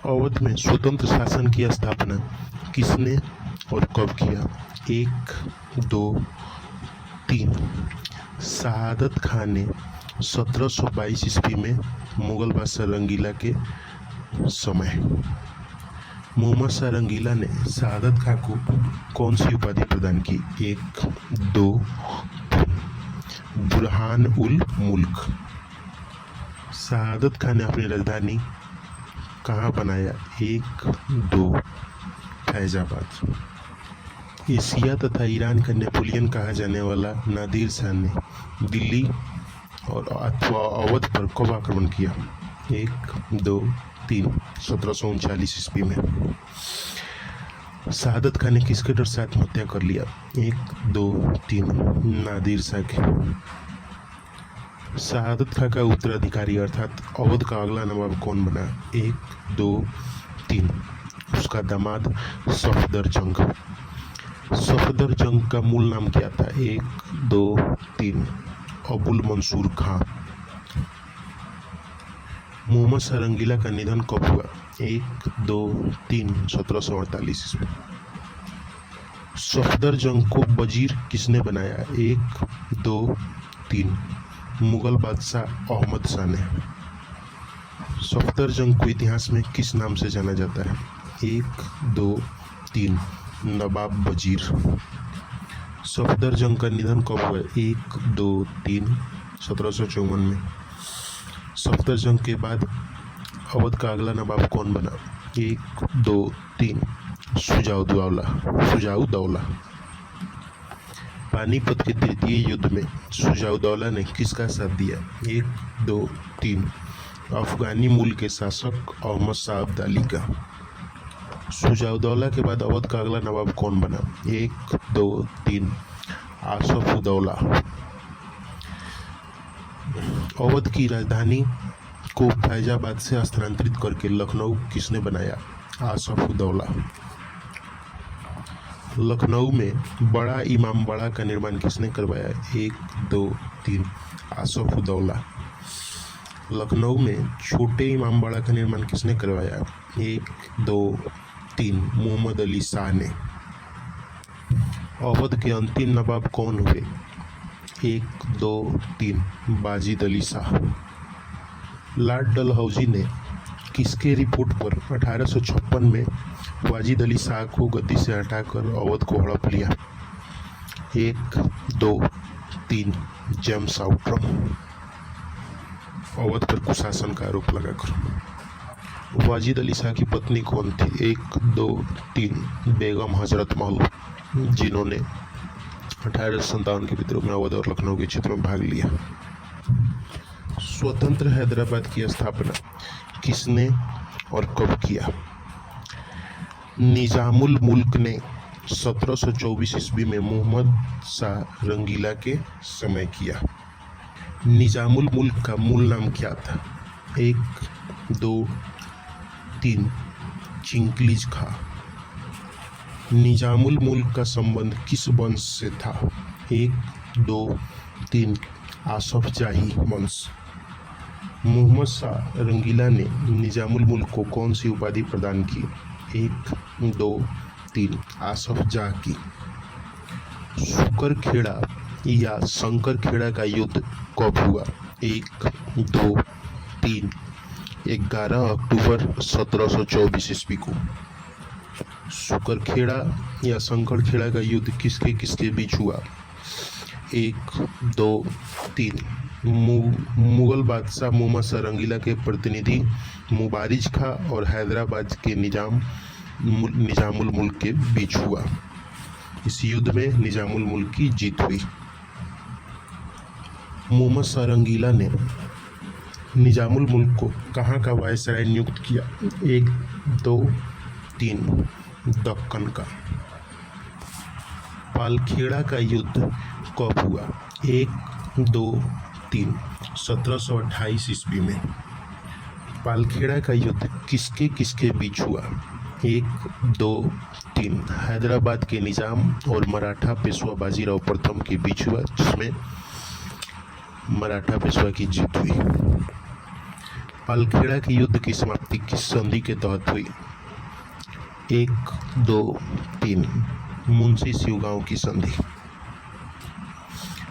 अवध में स्वतंत्र शासन की स्थापना किसने और कब किया? 1, 2, 3। शहादत खान ने 1722 ईस्वी में मुगल बादशाह रंगीला के समय। मोहम्मद शाह रंगीला ने शहादत खान को कौन सी उपाधि प्रदान की? 1, 2, 3। बुरहान उल मुल्क। शहादत खान ने अपनी राजधानी कहाँ बनाया? 1, 2। फैजाबाद। एशिया तथा ईरान का नेपोलियन कहा जाने वाला नादिर शाह ने दिल्ली और अथवा अवध पर कब आक्रमण किया? 1, 2, 3। 1739 ईस्वी में। शहादत खान ने किसके डर से आत्महत्या कर लिया? 1, 2, 3। नादिर शाह के। शहादत खान का उत्तराधिकारी अर्थात अवध का अगला नवाब कौन बना? 1, 2, 3। उसका दामाद सफदर जंग। सफदर जंग का मूल नाम क्या था? 1, 2, 3। अबुल मंसूर खां। मोहम्मद शाह रंगीला का निधन कब हुआ? 1, 2, 3। 1748 ईस्वी। सफदर जंग को वजीर किसने बनाया? 1, 2, 3। मुगल बादशाह अहमद शाह ने। सफदर जंग को इतिहास में किस नाम से जाना जाता है? 1, 2, 3। नवाब वजीर। सफदर जंग का निधन कब हुआ? 1, 2, 3। 1754 में। सफदर जंग के बाद अवध का अगला नवाब कौन बना? 1, 2, 3। शुजाउद्दौला। पानीपत के तृतीय युद्ध में शुजाउद्दौला ने किसका साथ दिया? 1, 2, 3। अफगानी मूल के शासक अहमद शाह अब्दाली का। शुजाउद्दौला के बाद अवध का अगला नवाब कौन बना? 1, 2, 3। आसफउद्दौला। अवध की राजधानी को फैजाबाद से स्थानांतरित करके लखनऊ किसने बनाया? आसफउद्दौला। लखनऊ में बड़ा इमामबाड़ा का निर्माण किसने करवाया? 1, 2, 3। आसफउद्दौला। लखनऊ में छोटे इमामबाड़ा का निर्माण किसने करवाया? 1, 2, 3। मोहम्मद अली शाह ने। अवध के अंतिम नवाब कौन हुए? 1, 2, 3। बाजिद अली शाह। लॉर्ड डलहौजी ने किसके रिपोर्ट पर 1856 में वाजिद अली शाह को गद्दी से हटाकर अवध को हड़प लिया? 1, 2, 3। James Outram. अवध पर कुशासन का आरोप लगाकर। वाजिद अली शाह की पत्नी कौन थी? 1, 2, 3। बेगम हजरत महल, जिन्होंने 1857 के विद्रोह में अवध और लखनऊ के क्षेत्र में भाग लिया। स्वतंत्र हैदराबाद की स्थापना किसने और कब किया? निजामुल मुल्क ने 1724 ईस्वी में मोहम्मद शाह रंगीला के समय किया। निजामुल मुल्क का मूल नाम क्या था? 1, 2, 3। चिंगलीज खां। निजामुल मुल्क का संबंध किस वंश से था? 1, 2, 3। आसफ जाही वंश। मोहम्मद शाह रंगीला ने निजामुल मुल्क को कौन सी उपाधि प्रदान की? 1, 2, 3। आसफ जाह की। सुकरखेड़ा या शंकरखेड़ा का युद्ध कब हुआ? 1, 2, 3। 11 अक्टूबर 1724 ईस्वी को। सुकरखेड़ा या शंकरखेड़ा का युद्ध किसके किसके बीच हुआ? 1, 2, 3। मुगल बादशाह मोहम्मद शाह रंगीला के प्रतिनिधि मुबारिज खां और हैदराबाद के निजामुल मुल्क के बीच हुआ। इस युद्ध में निजामुल मुल्क की जीत हुई। मोहम्मद शाह रंगीला ने निजामुल मुल्क को कहाँ का वायसराय नियुक्त किया? 1, 2, 3। दक्कन का। पालखेड़ा का युद्ध कब हुआ? 1, 2, 3। 1728 ईस्वी में। पालखेड़ा का युद्ध किसके किसके बीच हुआ? 1, 2, 3। हैदराबाद के निजाम और मराठा पेशवा बाजीराव प्रथम के बीच हुआ, जिसमें मराठा पेशवा की जीत हुई। अलखेड़ा के युद्ध की समाप्ति किस संधि के तहत हुई? 1, 2, 3 मुंशी शिवगांव की संधि।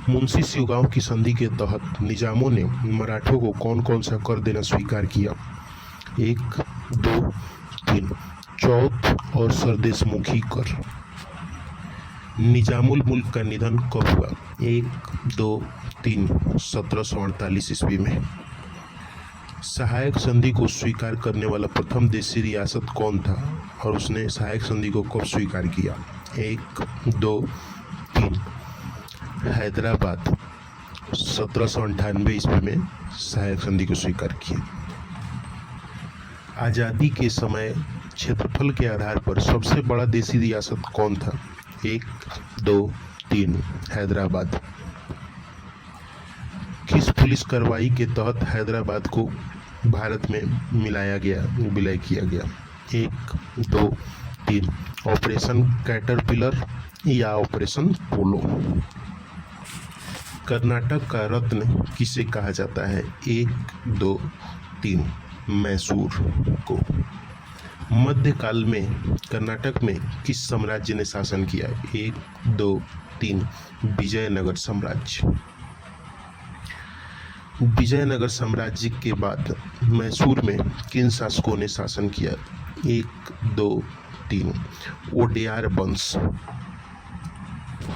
मुंशी शिवगांव की संधि के तहत निजामों ने मराठों को कौन कौन सा कर देना स्वीकार किया? 1, 2, 3 चौथ और सरदेशमुखी कर। निजामुल मुल्क का निधन कब हुआ? 1, 2, 3 1748 ईस्वी में। सहायक संधि को स्वीकार करने वाला प्रथम देशी रियासत कौन था और उसने सहायक संधि को कब स्वीकार किया? 1, 2, 3 हैदराबाद 1798 ईस्वी में सहायक संधि को स्वीकार किया। आज़ादी के समय क्षेत्रफल के आधार पर सबसे बड़ा देशी रियासत कौन था? 1, 2, 3 हैदराबाद। किस पुलिस कार्रवाई के तहत हैदराबाद को भारत में विलय किया गया? 1, 2, 3 ऑपरेशन कैटरपिलर या ऑपरेशन पोलो। कर्नाटक का रत्न किसे कहा जाता है? 1, 2, 3 मैसूर को। मध्यकाल में कर्नाटक में किस साम्राज्य ने शासन किया? 1, 2, 3 विजयनगर साम्राज्य। विजयनगर साम्राज्य के बाद मैसूर में किन शासकों ने शासन किया? 1, 2, 3 ओडेयार वंश।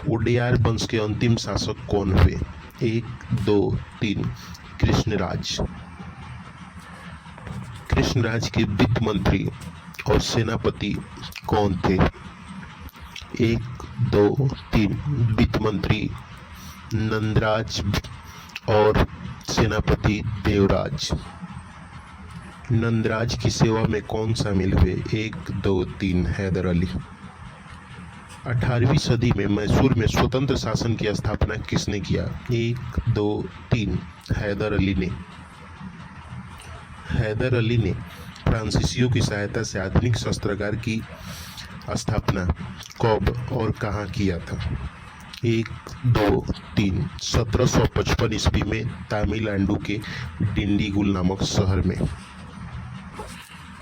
ओडेयार वंश के अंतिम शासक कौन हुए? 1, 2, 3 कृष्णराज। कृष्णराज के वित्त मंत्री और सेनापति कौन थे? 1, 2, 3 वित्त मंत्री नंदराज और सेनापति देवराज। नंदराज की सेवा में कौन शामिल हुए? 1, 2, 3 हैदर अली। 18वीं सदी में मैसूर में स्वतंत्र शासन की स्थापना किसने किया? 1, 2, 3 हैदर अली ने। हैदर अली ने फ्रांसीसियों की सहायता से आधुनिक शस्त्रागार की स्थापना कब और कहाँ किया था? 1, 2, 3 1755 ईस्वी में तमिलनाडु के डिंडीगुल नामक शहर में।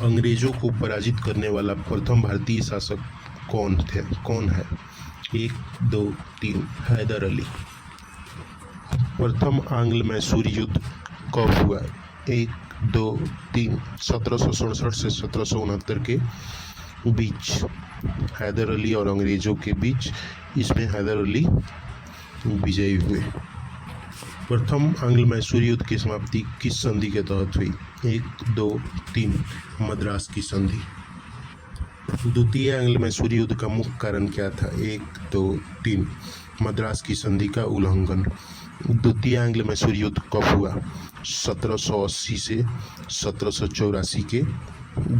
अंग्रेजों को पराजित करने वाला प्रथम भारतीय शासक कौन है? 1, 2, 3 हैदर अली। प्रथम आंग्ल मैसूर युद्ध कब हुआ? 1, 2, 3 1767 से 1769 के बीच हैदर अली और अंग्रेजों के बीच। इसमें हैदर अली विजयी हुए। प्रथम आंग्ल मैसूर युद्ध की समाप्ति किस संधि के तहत हुई? 1, 2, 3 मद्रास की संधि। द्वितीय आंग्ल मैसूर युद्ध का मुख्य कारण क्या था? 1, 2, 3 मद्रास की संधि का उल्लंघन। द्वितीय आंग्ल मैसूर युद्ध कब हुआ? 1780 से 1784 के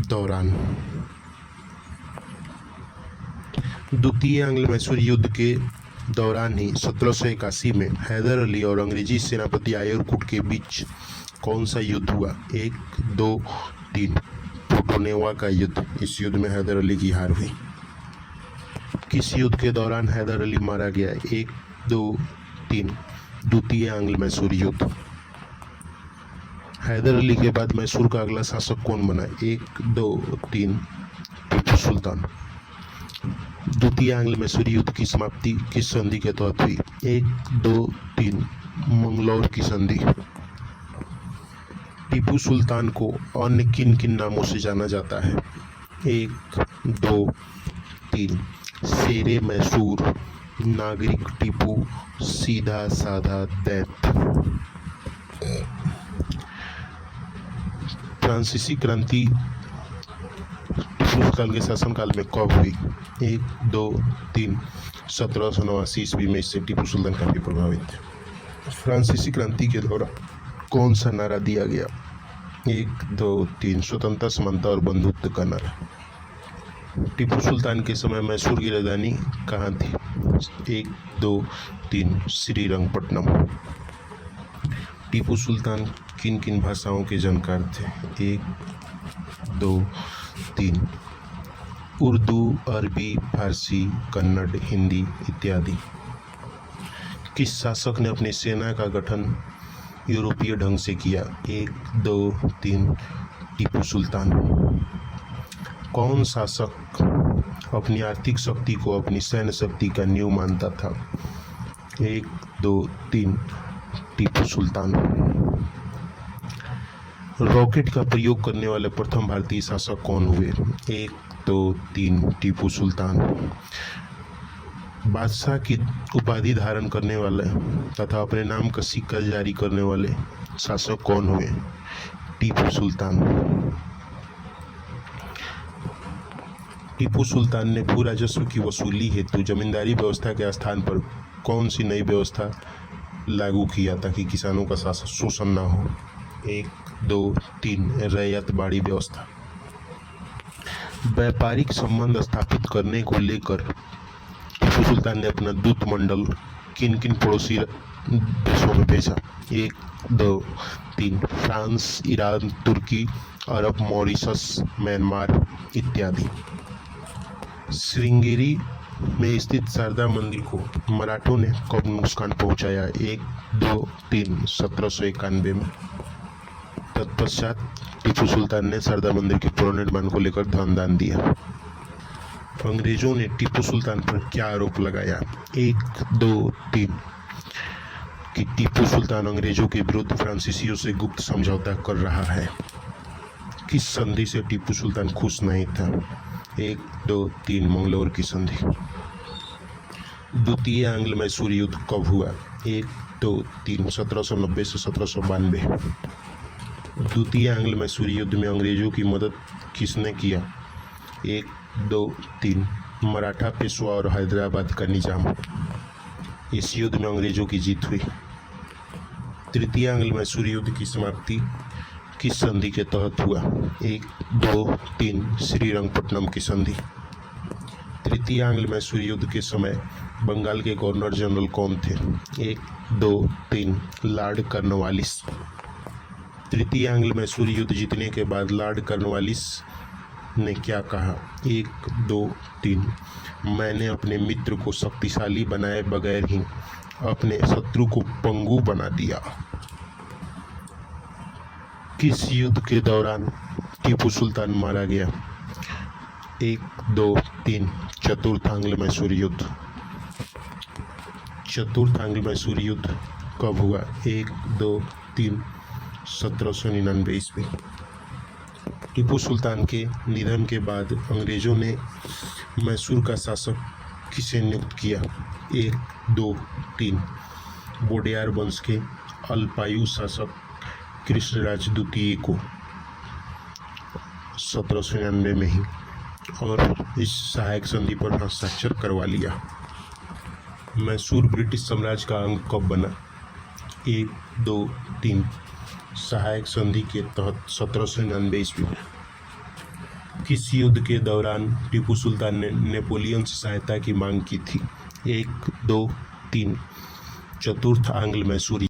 दौरान। द्वितीय आंग्ल मैसूर युद्ध के दौरान ही 1781 में हैदर अली और अंग्रेजी सेनापति आयरकुट के बीच कौन सा युद्ध हुआ? 1, 2, 3 पोटोनेवा का युद्ध। इस युद्ध में हैदर अली की हार हुई। किस युद्ध के दौरान हैदर अली मारा गया? 1, 2, 3 द्वितीय आंग्ल मैसूर युद्ध। हैदर अली के बाद मैसूर का अगला शासक कौन बना? 1, 2, 3 टीपू सुल्तान। द्वितीय आंग्ल मैसूर युद्ध की समाप्ति किस संधि के तहत हुई? 1, 2, 3 मंगलौर की संधि। टीपू सुल्तान को अन्य किन किन नामों से जाना जाता है? 1, 2, 3 शेरे मैसूर, नागरिक टीपू, सीधा साधा दैत्य। फ्रांसीसी क्रांति टीपू सुल्तान के शासनकाल में कब हुई? 1, 2, 3 1789 ईस्वी में। इससे टीपू सुल्तान काफी प्रभावित थे। फ्रांसीसी क्रांति के दौरान कौन सा नारा दिया गया? 1, 2, 3 स्वतंत्रता, समानता और बंधुत्व का नारा। टीपू सुल्तान के समय मैसूर की राजधानी कहाँ थी? 1, 2, 3 श्रीरंगपट्टनम। टीपू सुल्तान किन किन भाषाओं के जानकार थे? 1, 2, 3 उर्दू, अरबी, फारसी, कन्नड़, हिंदी इत्यादि। किस शासक ने अपनी सेना का गठन यूरोपीय ढंग से किया? 1, 2, 3 टीपू सुल्तान। कौन शासक अपनी आर्थिक शक्ति को अपनी सैन्य शक्ति का नींव मानता था? 1, 2, 3 टीपू सुल्तान। रॉकेट का प्रयोग करने वाले प्रथम भारतीय शासक कौन हुए? 1, 2, 3 टीपू सुल्तान। बादशाह की उपाधि धारण करने वाले तथा अपने नाम का सिक्का जारी करने वाले शासक कौन हुए? टीपू सुल्तान। टीपू सुल्तान ने भू राजस्व की वसूली हेतु जमींदारी व्यवस्था के स्थान पर कौन सी नई व्यवस्था लागू किया ताकि किसानों का शोषण न हो? 1, 2, 3 रैयत बाड़ी व्यवस्था। व्यापारिक संबंध स्थापित करने को लेकर टीपू सुल्तान ने अपना दूत मंडल किन किन पड़ोसी देशों में भेजा? 1, 2, 3 फ्रांस, ईरान, तुर्की, अरब, मॉरिशस, म्यांमार इत्यादि। श्रृंगेरी में स्थित शारदा मंदिर को मराठों ने कब नुकसान पहुंचाया? 1, 2, 3 1791 में। तत्पश्चात टीपू सुल्तान ने शारदा मंदिर के पुनर्निर्माण को लेकर धन दान दिया। अंग्रेजों ने टीपू सुल्तान पर क्या आरोप लगाया? 1, 2, 3 कि टीपू सुल्तान अंग्रेजों के विरुद्ध फ्रांसीसियों से गुप्त समझौता कर रहा है। किस संधि से टीपू सुल्तान खुश नहीं था? 1, 2, 3 मंगलौर की संधि। द्वितीय आंग्ल मैसूर युद्ध कब हुआ? 1, 2, 3 1790 से 1792। द्वितीय आंग्ल मैसूर युद्ध में अंग्रेजों की मदद किसने किया? 1, 2, 3 मराठा पेशवा और हैदराबाद का निजाम। इस युद्ध में अंग्रेजों की जीत हुई। तृतीय आंग्ल मैसूर युद्ध की समाप्ति किस संधि के तहत हुआ? 1, 2, 3 श्रीरंगपट्टनम की संधि। तृतीय आंग्ल मैसूर युद्ध के समय बंगाल के गवर्नर जनरल कौन थे? 1, 2, 3 लॉर्ड कॉर्नवालिस। तृतीय आंग्ल मैसूर युद्ध जीतने के बाद लॉर्ड कॉर्नवालिस ने क्या कहा? 1, 2, 3 मैंने अपने मित्र को शक्तिशाली बनाए बगैर ही अपने शत्रु को पंगु बना दिया। किस युद्ध के दौरान टीपू सुल्तान मारा गया? 1, 2, 3 चतुर्थ आंग्ल मैसूर युद्ध। चतुर्थ आंग्ल मैसूर युद्ध कब हुआ? 1, 2, 3 1799 ईस्वी। टीपू सुल्तान के निधन के बाद अंग्रेजों ने मैसूर का शासक किसे नियुक्त किया? 1, 2, 3 वोडेयार वंश के अल्पायु शासक कृष्णराज द्वितीय को 1799 में ही, और इस सहायक संधि पर हस्ताक्षर करवा लिया। मैसूर ब्रिटिश साम्राज्य का अंग कब बना? 1, 2, 3 सहायक संधि के तहत 1799 ईस्वी में। किस युद्ध के दौरान टीपू सुल्तान ने नेपोलियन से सहायता की मांग की थी? 1, 2, 3 चतुर्थ आंग्ल मैसूर